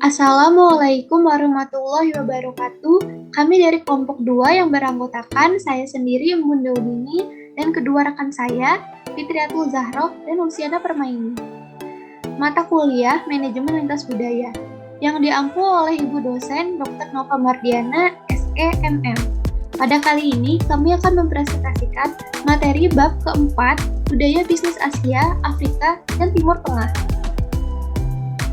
Assalamualaikum warahmatullahi wabarakatuh. Kami dari kelompok 2 yang beranggotakan saya sendiri, Bunda Udini, dan kedua rekan saya, Fitriatul Zahroh dan Luciana Permaini. Mata kuliah Manajemen Lintas Budaya yang diampu oleh Ibu dosen Dr. Nova Mardiana, SEMM. Pada kali ini, kami akan mempresentasikan materi bab keempat, Budaya Bisnis Asia, Afrika, dan Timur Tengah.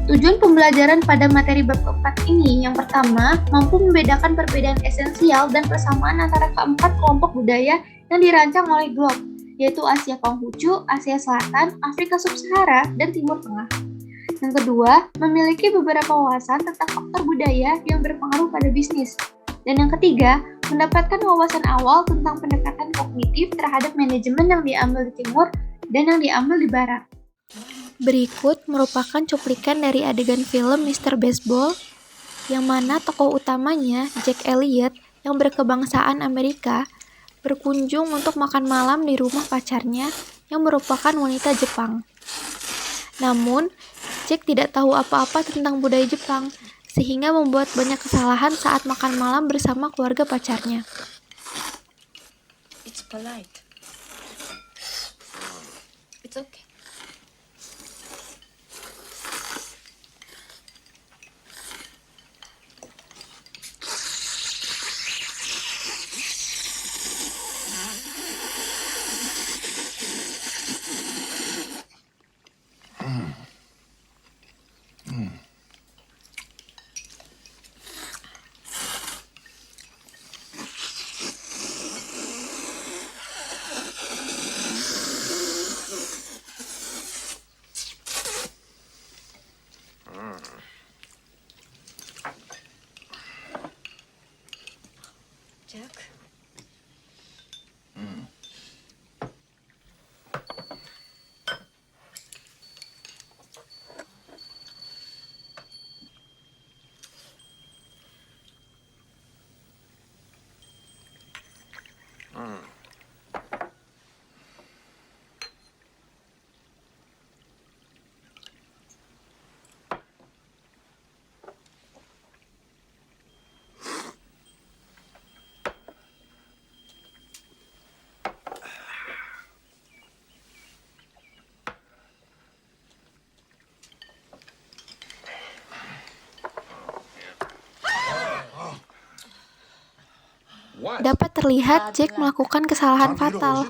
Tujuan pembelajaran pada materi bab keempat ini, yang pertama, mampu membedakan perbedaan esensial dan persamaan antara keempat kelompok budaya yang dirancang oleh GLOB, yaitu Asia Konghucu, Asia Selatan, Afrika Sub-Sahara, dan Timur Tengah. Yang kedua, memiliki beberapa wawasan tentang faktor budaya yang berpengaruh pada bisnis. Dan yang ketiga, mendapatkan wawasan awal tentang pendekatan kognitif terhadap manajemen yang diambil di timur dan yang diambil di barat. Berikut merupakan cuplikan dari adegan film Mr. Baseball, yang mana tokoh utamanya, Jack Elliot, yang berkebangsaan Amerika, berkunjung untuk makan malam di rumah pacarnya yang merupakan wanita Jepang. Namun, Jack tidak tahu apa-apa tentang budaya Jepang, sehingga membuat banyak kesalahan saat makan malam bersama keluarga pacarnya. It's polite. It's okay. Jack? Dapat terlihat Jack melakukan kesalahan fatal.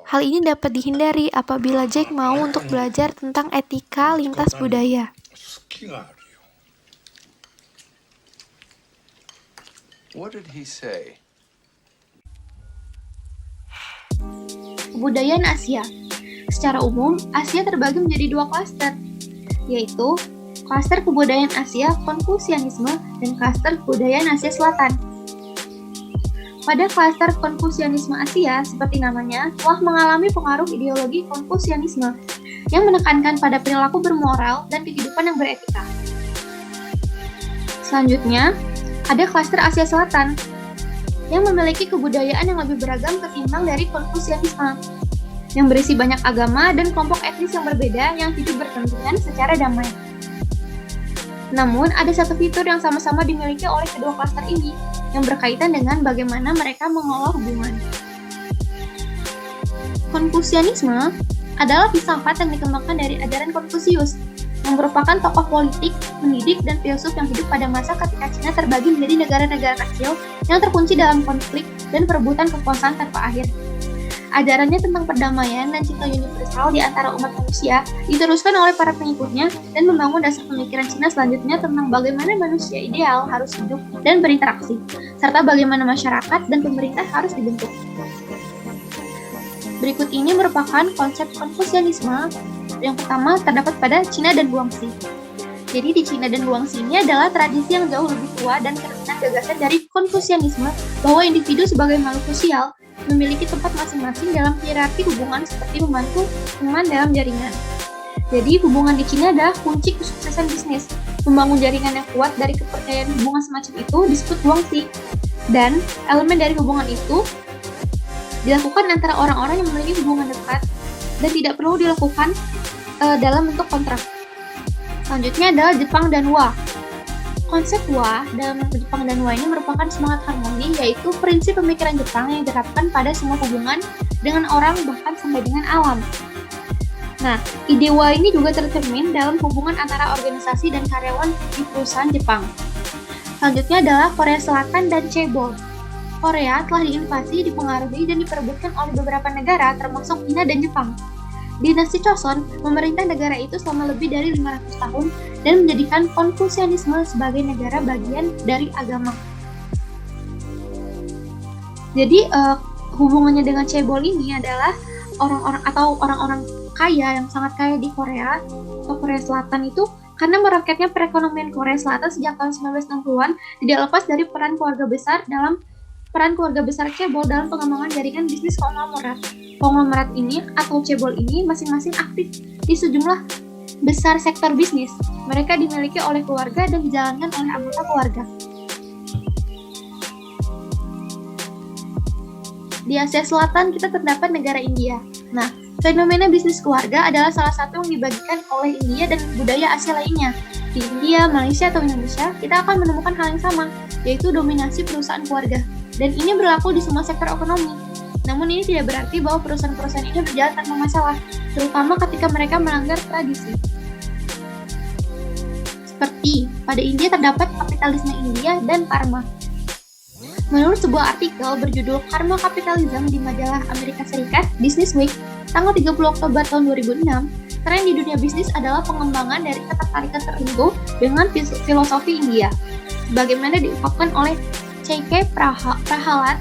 Hal ini dapat dihindari apabila Jack mau untuk belajar tentang etika lintas budaya. What did he say? Kebudayaan Asia. Secara umum, Asia terbagi menjadi dua klaster, yaitu klaster kebudayaan Asia Konfusianisme dan klaster kebudayaan Asia Selatan. Pada klaster Konfusianisme Asia, seperti namanya, telah mengalami pengaruh ideologi Konfusianisme yang menekankan pada perilaku bermoral dan kehidupan yang beretika. Selanjutnya, ada klaster Asia Selatan yang memiliki kebudayaan yang lebih beragam ketimbang dari Konfusianisme, yang berisi banyak agama dan kelompok etnis yang berbeda yang hidup berdampingan secara damai. Namun, ada satu fitur yang sama-sama dimiliki oleh kedua klaster ini, yang berkaitan dengan bagaimana mereka mengelola hubungan. Konfusianisme adalah filsafat yang dikembangkan dari ajaran Konfusius, yang merupakan tokoh politik, pendidik, dan filsuf yang hidup pada masa ketika Cina terbagi menjadi negara-negara kecil yang terkunci dalam konflik dan perebutan kekuasaan tanpa akhir. Ajarannya tentang perdamaian dan cinta universal di antara umat manusia diteruskan oleh para pengikutnya dan membangun dasar pemikiran Cina selanjutnya tentang bagaimana manusia ideal harus hidup dan berinteraksi, serta bagaimana masyarakat dan pemerintah harus dibentuk. Berikut ini merupakan konsep Konfusianisme. Yang pertama terdapat pada Cina dan Guangxi. Jadi di Cina dan Guangxi ini adalah tradisi yang jauh lebih tua dan cerminan gagasan dari Konfusianisme bahwa individu sebagai makhluk sosial memiliki tempat masing-masing dalam hierarki hubungan seperti membantu teman dalam jaringan. Jadi hubungan di Cina adalah kunci kesuksesan bisnis. Membangun jaringan yang kuat dari kepercayaan hubungan semacam itu disebut Guangxi. Dan elemen dari hubungan itu dilakukan antara orang-orang yang memiliki hubungan dekat dan tidak perlu dilakukan dalam bentuk kontrak. Selanjutnya adalah Jepang dan Wa. Konsep wa dalam Jepang dan wa ini merupakan semangat harmoni, yaitu prinsip pemikiran Jepang yang diterapkan pada semua hubungan dengan orang bahkan sampai dengan alam. Nah, ide wa ini juga tercermin dalam hubungan antara organisasi dan karyawan di perusahaan Jepang. Selanjutnya adalah Korea Selatan dan Chaebol. Korea telah diinvasi, dipengaruhi, dan diperebutkan oleh beberapa negara termasuk China dan Jepang. Dinasti Joseon memerintah negara itu selama lebih dari 500 tahun dan menjadikan Konfusianisme sebagai negara bagian dari agama. Jadi hubungannya dengan Chaebol ini adalah orang-orang kaya yang sangat kaya di Korea atau Korea Selatan itu karena merakitnya perekonomian Korea Selatan sejak tahun 1960-an tidak lepas dari peran keluarga besar Chaebol dalam pengembangan jaringan bisnis konglomerat. Konglomerat ini atau Chaebol ini masing-masing aktif di sejumlah besar sektor bisnis. Mereka dimiliki oleh keluarga dan dijalankan oleh anggota keluarga. Di Asia Selatan kita terdapat negara India. Nah, fenomena bisnis keluarga adalah salah satu yang dibagikan oleh India dan budaya Asia lainnya. Di India, Malaysia, atau Indonesia, kita akan menemukan hal yang sama, yaitu dominasi perusahaan keluarga. Dan ini berlaku di semua sektor ekonomi. Namun ini tidak berarti bahwa perusahaan-perusahaan ini berjalan tanpa masalah, terutama ketika mereka melanggar tradisi. Seperti, pada India terdapat kapitalisme India dan karma. Menurut sebuah artikel berjudul Karma Capitalism di majalah Amerika Serikat, Business Week, tanggal 30 Oktober tahun 2006, tren di dunia bisnis adalah pengembangan dari ketertarikan tertentu dengan filosofi India. Sebagaimana diungkapkan oleh C.K. Prahalat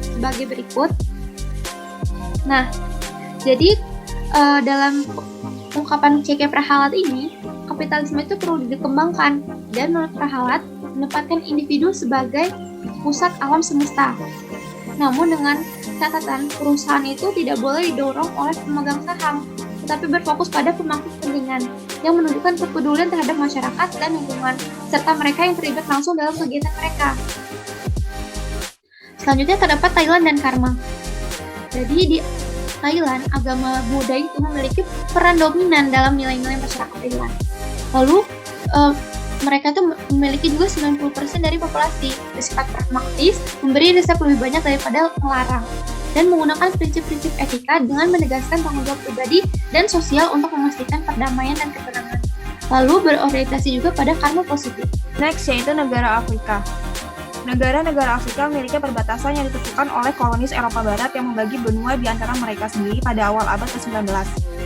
sebagai berikut. Nah, jadi dalam ungkapan C.K. Prahalat ini, kapitalisme itu perlu dikembangkan dan menurut Prahalat menempatkan individu sebagai pusat alam semesta. Namun dengan catatan perusahaan itu tidak boleh didorong oleh pemegang saham, tetapi berfokus pada pemangku kepentingan yang menunjukkan kepedulian terhadap masyarakat dan lingkungan, serta mereka yang terlibat langsung dalam kegiatan mereka. Selanjutnya terdapat Thailand dan karma. Jadi di Thailand, agama Buddha itu memiliki peran dominan dalam nilai-nilai masyarakat Thailand. Lalu mereka tuh memiliki juga 90% dari populasi, bersifat pragmatis, memberi resep lebih banyak daripada melarang, dan menggunakan prinsip-prinsip etika dengan menegaskan tanggung jawab pribadi dan sosial untuk memastikan perdamaian dan ketenangan. Lalu berorientasi juga pada karma positif. Next yaitu negara Afrika. Negara-negara Afrika memiliki perbatasan yang ditentukan oleh kolonis Eropa Barat yang membagi benua di antara mereka sendiri pada awal abad ke-19.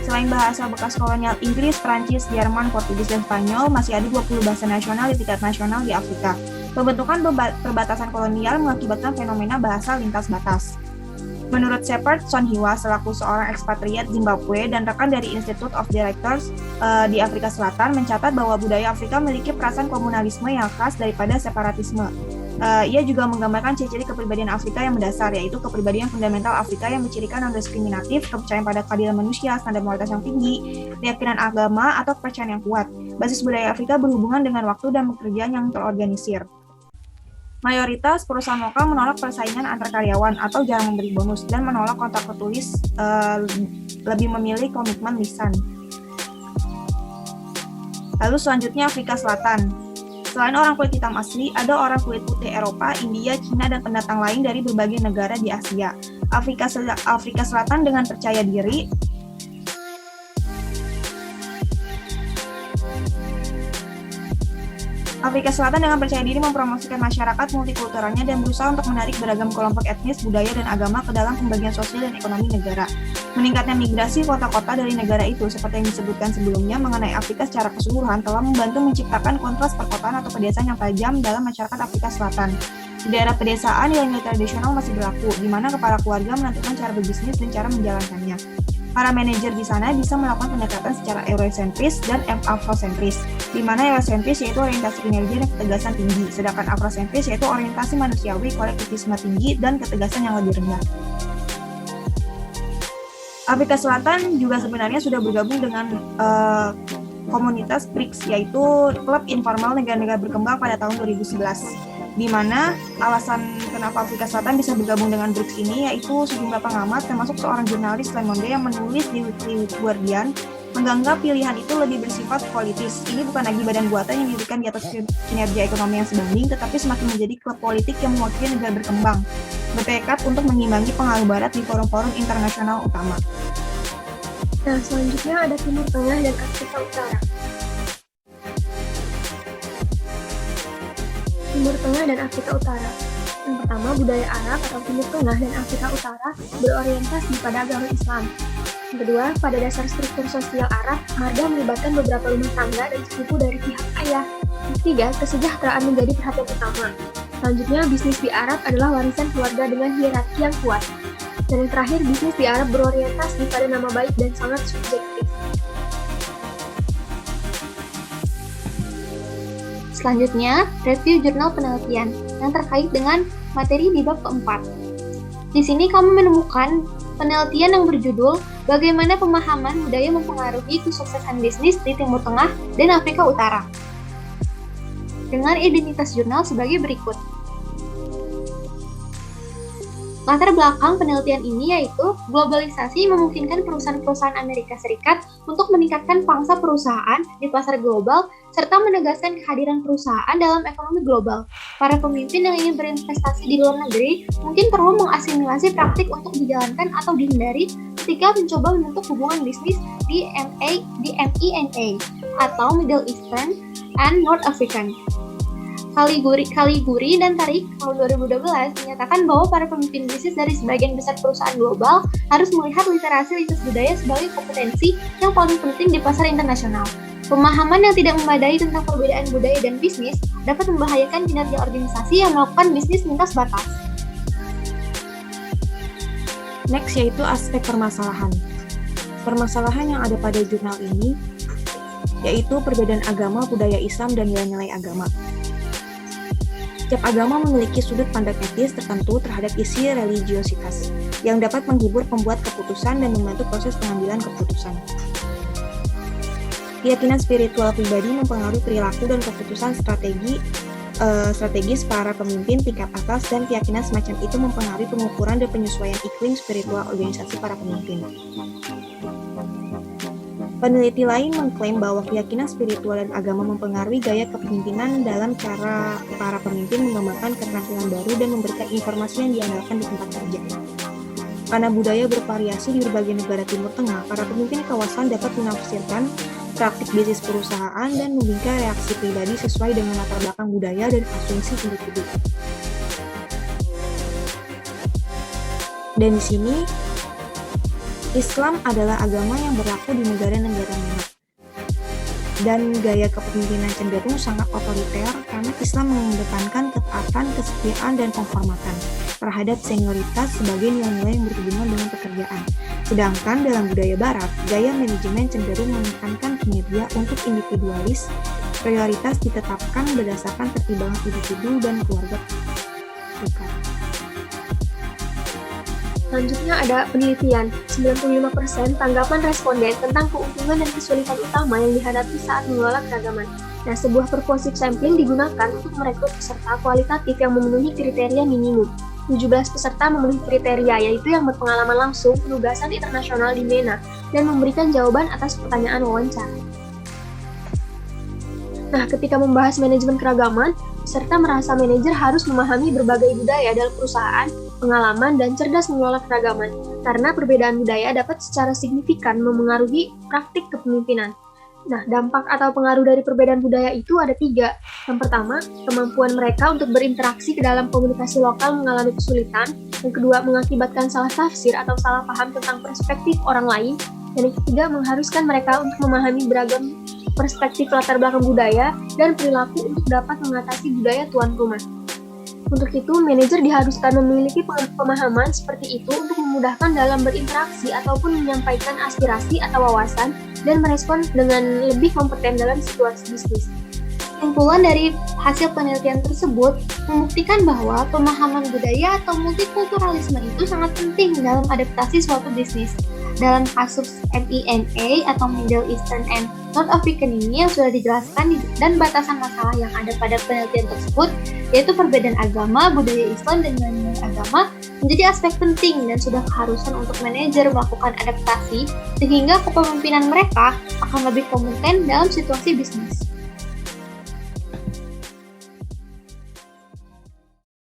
Selain bahasa bekas kolonial Inggris, Prancis, Jerman, Portugis, dan Spanyol, masih ada 20 bahasa nasional di tingkat nasional di Afrika. Pembentukan perbatasan kolonial mengakibatkan fenomena bahasa lintas batas. Menurut Shepard Sonhiwa selaku seorang ekspatriat Zimbabwe dan rekan dari Institute of Directors di Afrika Selatan mencatat bahwa budaya Afrika memiliki perasaan komunalisme yang khas daripada separatisme. Ia juga menggambarkan ciri-ciri kepribadian Afrika yang mendasar, yaitu kepribadian fundamental Afrika yang mencirikan non-diskriminatif, kepercayaan pada keadilan manusia, standar moralitas yang tinggi, keyakinan agama, atau kepercayaan yang kuat. Basis budaya Afrika berhubungan dengan waktu dan pekerjaan yang terorganisir. Mayoritas perusahaan lokal menolak persaingan antar karyawan atau jarang memberi bonus dan menolak kontrak tertulis, lebih memilih komitmen lisan. Lalu selanjutnya Afrika Selatan. Selain orang kulit hitam asli, ada orang kulit putih Eropa, India, Cina, dan pendatang lain dari berbagai negara di Asia. Afrika Selatan dengan percaya diri mempromosikan masyarakat multikulturalnya dan berusaha untuk menarik beragam kelompok etnis, budaya, dan agama ke dalam pembagian sosial dan ekonomi negara. Meningkatnya migrasi kota-kota dari negara itu, seperti yang disebutkan sebelumnya mengenai Afrika secara keseluruhan, telah membantu menciptakan kontras perkotaan atau pedesaan yang tajam dalam masyarakat Afrika Selatan. Di daerah pedesaan, nilai-nilai tradisional masih berlaku, di mana kepala keluarga menentukan cara berbisnis dan cara menjalankannya. Para manajer di sana bisa melakukan pendekatan secara eurosentris dan afrosentris, di mana eurosentris yaitu orientasi kinerja dan ketegasan tinggi, sedangkan afrosentris yaitu orientasi manusiawi, kolektivisme tinggi, dan ketegasan yang lebih rendah. Afrika Selatan juga sebenarnya sudah bergabung dengan komunitas BRICS, yaitu klub informal negara-negara berkembang pada tahun 2011. Di mana alasan kenapa Afrika Selatan bisa bergabung dengan BRICS ini yaitu sejumlah pengamat termasuk seorang jurnalis Le Monde yang menulis di Weekly Guardian menganggap pilihan itu lebih bersifat politis. Ini bukan lagi badan buatan yang didirikan di atas kinerja ekonomi yang sebanding, tetapi semakin menjadi klub politik yang mewakili negara berkembang, bertekad untuk mengimbangi pengaruh Barat di forum-forum internasional utama. Nah, selanjutnya ada Timur Tengah dan Afrika Utara. Timur Tengah dan Afrika Utara. Yang pertama, budaya Arab atau Timur Tengah dan Afrika Utara berorientasi pada agama Islam. Yang kedua, pada dasar struktur sosial Arab, marga melibatkan beberapa rumah tangga dan sepupu dari pihak ayah. Yang ketiga, kesejahteraan menjadi perhatian utama. Selanjutnya, bisnis di Arab adalah warisan keluarga dengan hierarki yang kuat. Dan yang terakhir, bisnis di Arab berorientasi pada nama baik dan sangat subjektif. Selanjutnya, review jurnal penelitian yang terkait dengan materi di bab keempat. Di sini kamu menemukan penelitian yang berjudul Bagaimana Pemahaman Budaya Mempengaruhi Kesuksesan Bisnis di Timur Tengah dan Afrika Utara. Dengan identitas jurnal sebagai berikut. Latar belakang penelitian ini yaitu globalisasi memungkinkan perusahaan-perusahaan Amerika Serikat untuk meningkatkan pangsa perusahaan di pasar global serta menegaskan kehadiran perusahaan dalam ekonomi global. Para pemimpin yang ingin berinvestasi di luar negeri mungkin perlu mengasimilasi praktik untuk dijalankan atau dihindari ketika mencoba membentuk hubungan bisnis di MENA atau Middle Eastern and North African. Caliguri dan Tarik tahun 2012 menyatakan bahwa para pemimpin bisnis dari sebagian besar perusahaan global harus melihat literasi lintas budaya sebagai kompetensi yang paling penting di pasar internasional. Pemahaman yang tidak memadai tentang perbedaan budaya dan bisnis dapat membahayakan kinerja organisasi yang melakukan bisnis lintas batas. Next yaitu aspek permasalahan. Permasalahan yang ada pada jurnal ini yaitu perbedaan agama, budaya Islam, dan nilai-nilai agama. Setiap agama memiliki sudut pandang etis tertentu terhadap isi religiositas yang dapat menghibur pembuat keputusan dan membantu proses pengambilan keputusan. Keyakinan spiritual pribadi mempengaruhi perilaku dan keputusan strategis para pemimpin tingkat atas, dan keyakinan semacam itu mempengaruhi pengukuran dan penyesuaian iklim spiritual organisasi para pemimpin. Peneliti lain mengklaim bahwa keyakinan spiritual dan agama mempengaruhi gaya kepemimpinan dalam cara para pemimpin mengembangkan keterampilan baru dan memberikan informasi yang diandalkan di tempat kerja. Karena budaya bervariasi di berbagai negara Timur Tengah, para pemimpin kawasan dapat menafsirkan praktik bisnis perusahaan dan membingkai reaksi pribadi sesuai dengan latar belakang budaya dan asumsi individu. Dan di sini, Islam adalah agama yang berlaku di negara-negara MENA. Dan gaya kepemimpinan cenderung sangat otoriter karena Islam mengedepankan ketaatan, kesetiaan, dan penghormatan terhadap senioritas sebagai nilai-nilai yang berhubungan dengan pekerjaan. Sedangkan dalam budaya Barat, gaya manajemen cenderung menekankan kinerja untuk individualis, prioritas ditetapkan berdasarkan pertimbangan individu dan keluarga dekat. Selanjutnya ada penelitian. 95% tanggapan responden tentang keuntungan dan kesulitan utama yang dihadapi saat mengelola keragaman. Nah, sebuah purposive sampling digunakan untuk merekrut peserta kualitatif yang memenuhi kriteria minimum. 17 peserta memenuhi kriteria, yaitu yang berpengalaman langsung penugasan internasional di MENA dan memberikan jawaban atas pertanyaan wawancara. Nah, ketika membahas manajemen keragaman, peserta merasa manajer harus memahami berbagai budaya dalam perusahaan, pengalaman, dan cerdas mengelola keragaman, karena perbedaan budaya dapat secara signifikan memengaruhi praktik kepemimpinan. Nah, dampak atau pengaruh dari perbedaan budaya itu ada 3. Yang pertama, kemampuan mereka untuk berinteraksi ke dalam komunikasi lokal mengalami kesulitan. Yang kedua, mengakibatkan salah tafsir atau salah paham tentang perspektif orang lain. Dan yang ketiga, mengharuskan mereka untuk memahami beragam perspektif latar belakang budaya dan perilaku untuk dapat mengatasi budaya tuan rumah. Untuk itu, manajer diharuskan memiliki pemahaman seperti itu untuk memudahkan dalam berinteraksi ataupun menyampaikan aspirasi atau wawasan dan merespons dengan lebih kompeten dalam situasi bisnis. Kesimpulan dari hasil penelitian tersebut membuktikan bahwa pemahaman budaya atau multikulturalisme itu sangat penting dalam adaptasi suatu bisnis. Dalam kasus MENA atau Middle Eastern and North African ini yang sudah dijelaskan dan batasan masalah yang ada pada penelitian tersebut, yaitu perbedaan agama, budaya Islam, dan nilai agama menjadi aspek penting dan sudah keharusan untuk manajer melakukan adaptasi sehingga kepemimpinan mereka akan lebih kompeten dalam situasi bisnis.